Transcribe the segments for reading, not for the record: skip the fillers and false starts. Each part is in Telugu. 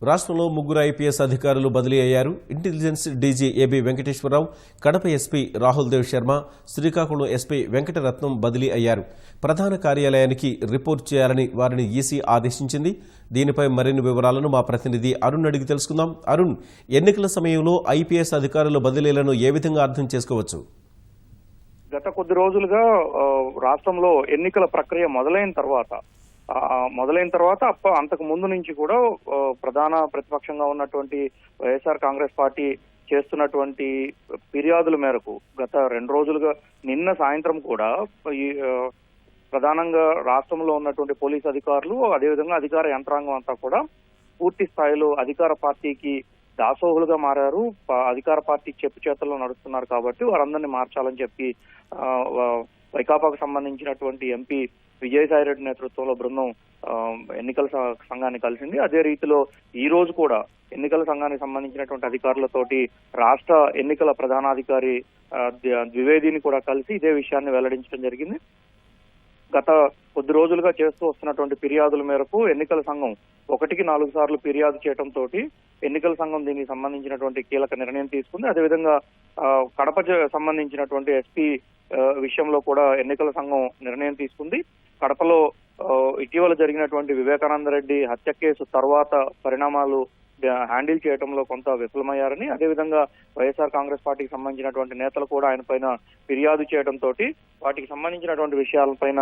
రాష్ట్రంలో ముగ్గురు ఐపీఎస్ అధికారులు బదిలీ అయ్యారు. Intelligence DG AB Venkateswara Rao, Kadapa SP Rahul Dev Sharma, Srikakulam SP Venkataratnam బదిలీ అయ్యారు. ప్రధాన కార్యాలయానికి రిపోర్ట్ చేయాలని వారిని ఈసీ ఆదేశించింది. దీనిపై మరిన్ని వివరాలను మా ప్రతినిధి అరుణ్ అడిగి తెలుసుకుందాం. అరుణ్, ఎన్నికల సమయంలో ఐపీఎస్ అధికారుల బదిలీలను ఏ విధంగా అర్థం చేసుకోవచ్చు? గత కొద్ది రోజులుగా రాష్ట్రంలో ఎన్నికల ప్రక్రియ మొదలైన తర్వాత అంతకు ముందు నుంచి కూడా ప్రధాన ప్రతిపక్షంగా ఉన్నటువంటి వైఎస్ఆర్ కాంగ్రెస్ పార్టీ చేస్తున్నటువంటి ఫిర్యాదుల మేరకు గత 2 రోజులుగా నిన్న సాయంత్రం కూడా ఈ ప్రధానంగా రాష్ట్రంలో ఉన్నటువంటి పోలీస్ అధికారులు, అదేవిధంగా అధికార యంత్రాంగం అంతా కూడా పూర్తి స్థాయిలో అధికార పార్టీకి దాసోహులుగా మారారు. అధికార పార్టీ చెప్పు చేతల్లో నడుస్తున్నారు కాబట్టి వారందరినీ మార్చాలని చెప్పి వైకాపాకు సంబంధించినటువంటి ఎంపీ విజయసాయిరెడ్డి నేతృత్వంలో బృందం ఎన్నికల సంఘాన్ని కలిసింది. అదే రీతిలో ఈ రోజు కూడా ఎన్నికల సంఘానికి సంబంధించినటువంటి అధికారులతోటి రాష్ట్ర ఎన్నికల ప్రధానాధికారి ద్వివేదిని కూడా కలిసి ఇదే విషయాన్ని వెల్లడించడం జరిగింది. గత కొద్ది రోజులుగా చేస్తూ వస్తున్నటువంటి ఫిర్యాదుల మేరకు ఎన్నికల సంఘం 1కి 4 సార్లు ఫిర్యాదు చేయడంతో ఎన్నికల సంఘం దీనికి సంబంధించినటువంటి కీలక నిర్ణయం తీసుకుంది. అదేవిధంగా కడప సంబంధించినటువంటి ఎస్పీ విషయంలో కూడా ఎన్నికల సంఘం నిర్ణయం తీసుకుంది. కడపలో ఇటీవల జరిగినటువంటి వివేకానంద రెడ్డి హత్య కేసు తర్వాత పరిణామాలు హ్యాండిల్ చేయడంలో కొంత విఫలమయ్యారని, అదేవిధంగా వైఎస్ఆర్ కాంగ్రెస్ పార్టీకి సంబంధించినటువంటి నేతలు కూడా ఆయన పైన ఫిర్యాదు చేయడంతో వాటికి సంబంధించినటువంటి విషయాలపైన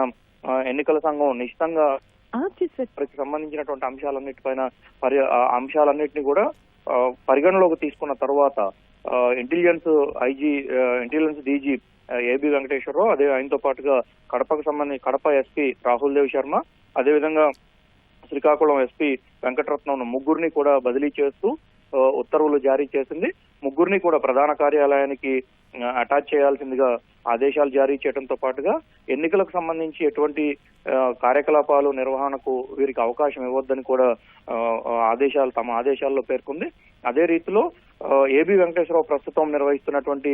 ఎన్నికల సంఘం నిశ్చితంగా సంబంధించినటువంటి అంశాలన్నింటినీ కూడా పరిగణలోకి తీసుకున్న తర్వాత ఇంటెలిజెన్స్ డీజీ ఏబీ వెంకటేశ్వరరావు, అదే ఆయనతో పాటుగా కడప ఎస్పీ రాహుల్ దేవ్ శర్మ, అదేవిధంగా శ్రీకాకుళం ఎస్పీ వెంకటరత్నం ముగ్గురిని కూడా బదిలీ చేస్తూ ఉత్తర్వులు జారీ చేసింది. ముగ్గురిని కూడా ప్రధాన కార్యాలయానికి అటాచ్ చేయాల్సిందిగా ఆదేశాలు జారీ చేయడంతో పాటుగా ఎన్నికలకు సంబంధించి ఎటువంటి కార్యకలాపాలు నిర్వహణకు వీరికి అవకాశం ఇవ్వద్దని కూడా తమ ఆదేశాల్లో పేర్కొంది. అదే రీతిలో ఏబీ వెంకటేశ్వరరావు ప్రస్తుతం నిర్వహిస్తున్నటువంటి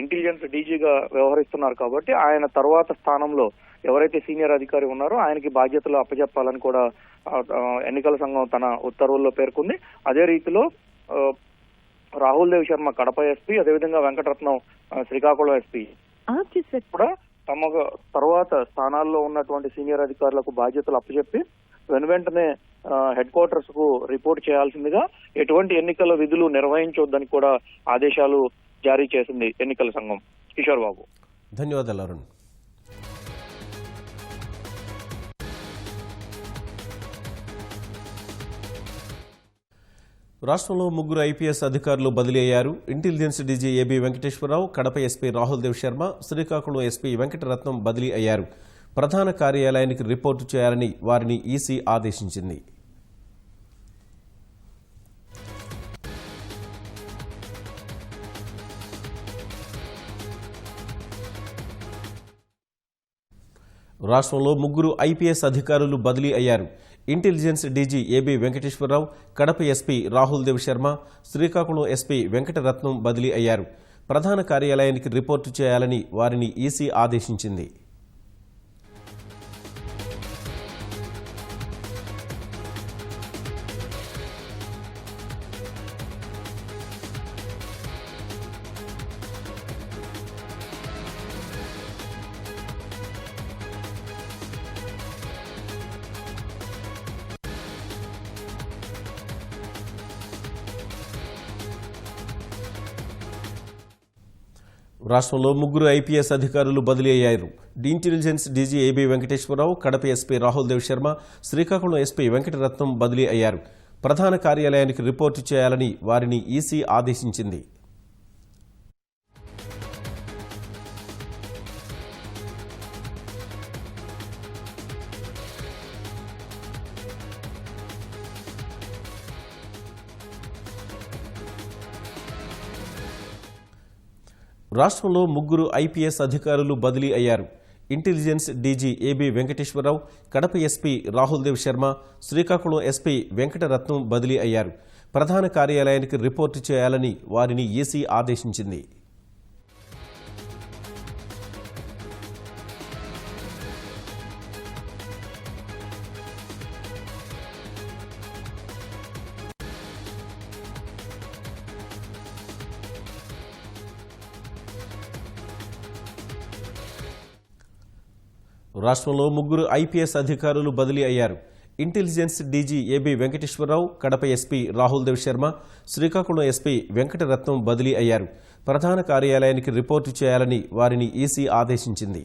ఇంటెలిజెన్స్ డీజీగా వ్యవహరిస్తున్నారు కాబట్టి ఆయన తర్వాత స్థానంలో ఎవరైతే సీనియర్ అధికారి ఉన్నారో ఆయనకి బాధ్యతలు అప్పచెప్పాలని కూడా ఎన్నికల సంఘం తన ఉత్తర్వుల్లో పేర్కొంది. అదే రీతిలో రాహుల్ దేవ్ శర్మ కడప ఎస్పీ, అదేవిధంగా వెంకటరత్నం శ్రీకాకుళం ఎస్పీ కూడా తమ తర్వాత స్థానాల్లో ఉన్నటువంటి సీనియర్ అధికారులకు బాధ్యతలు అప్పచెప్పి వెంటనే హెడ్ క్వార్టర్స్ కు రిపోర్ట్ చేయాల్సిందిగా, ఎటువంటి ఎన్నికల విధులు నిర్వహించొద్దని కూడా ఆదేశాలు జారీ చేసింది ఎన్నికల సంఘం. కిషోర్ బాబు, ధన్యవాదాలు అరుణ్. రాష్ట్రంలో ముగ్గురు ఐపీఎస్ అధికారులు బదిలీ అయ్యారు. Intelligence DG AB Venkateswara Rao, Kadapa SP Rahul Dev Sharma, Srikakulam SP Venkataratnam బదిలీ అయ్యారు. ప్రధాన కార్యాలయానికి రిపోర్టు చేయాలని వారిని ఈసీ ఆదేశించింది. రాష్ట్రంలో ముగ్గురు ఐపీఎస్ అధికారులు బదిలీ అయ్యారు. Intelligence DG AB Venkateswara Rao, Kadapa SP Rahul Dev Sharma, Srikakulam SP Venkataratnam బదిలీ అయ్యారు. ప్రధాన కార్యాలయానికి రిపోర్టు చేయాలని వారిని ఈసీ ఆదేశించింది. రాష్ట్రంలో ముగ్గురు ఐపీఎస్ అధికారులు బదిలీ అయ్యారు. Intelligence DG AB Venkateswara Rao, Kadapa SP Rahul Dev Sharma, Srikakulam SP Venkataratnam బదిలీ అయ్యారు. ప్రధాన కార్యాలయానికి రిపోర్టు చేయాలని వారిని ఈసీ ఆదేశించింది. రాష్ట్రంలో ముగ్గురు ఐపీఎస్ అధికారులు బదిలీ అయ్యారు. Intelligence DG AB Venkateswara Rao, Kadapa SP Rahul Dev Sharma, Srikakulam SP Venkataratnam బదిలీ అయ్యారు. ప్రధాన కార్యాలయానికి రిపోర్టు చేయాలని వారిని ఈసీ ఆదేశించింది. రాష్ట్రంలో 3 ఐపీఎస్ అధికారులు బదిలీ అయ్యారు. Intelligence DG AB Venkateswara Rao, Kadapa SP Rahul Dev Sharma, Srikakulam SP Venkataratnam బదిలీ అయ్యారు. ప్రధాన కార్యాలయానికి రిపోర్టు చేయాలని వారిని ఈసీ ఆదేశించింది.